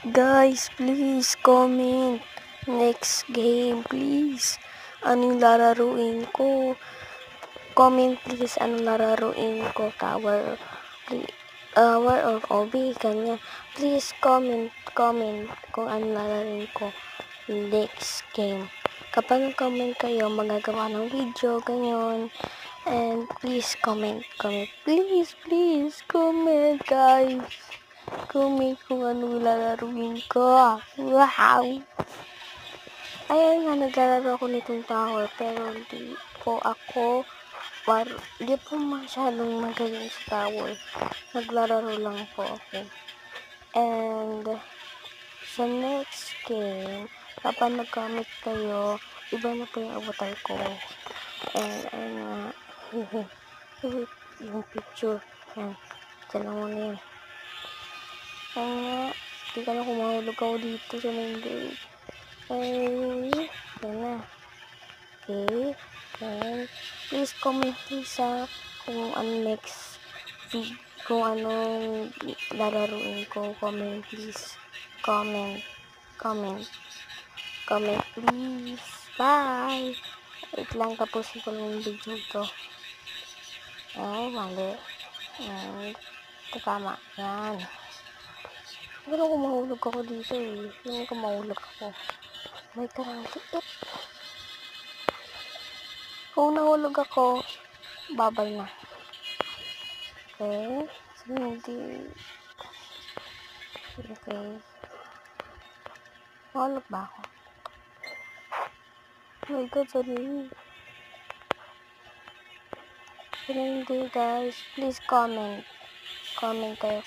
Guys, please comment. Next game, please. Ano yung lalaruin ko? Comment please, anong lalaruin ko? Tower or OB, ganyan. Please comment kung anong lalaruin ko next game. Kapag nag-comment kayo, magagawa ng video, ganyan. And please comment. Please, comment, guys. Comment kung anong lalaruin ko. Wow! Ayun nga, naglalaro ako nitong tower, pero hindi po masyadong magaling sa tower. Naglalaro lang po ako. And sa next game, kapag nag-comment kayo, iba na po yung avatar ko. And ayun nga, yung picture. Yan, dyan lang muna yun. Ayun nga, hindi ka na kumahulog ako dito sa main game. Ay, yan na. Okay. And please comment please kung ano next kung anong lalaruin ko. Comment please. Comment please. Bye. Wait lang, tapusin ko lang yung video to. Mali. And tama. Yan. Pero kung mahulog ako dito hindi ko mahulog ako. May karangki. Kung nahulog ako, babay na. Okay? So, hindi. Okay. Nahulog ba ako? Oh my God, sorry. Pero hindi, guys. Please comment. Comment kayo.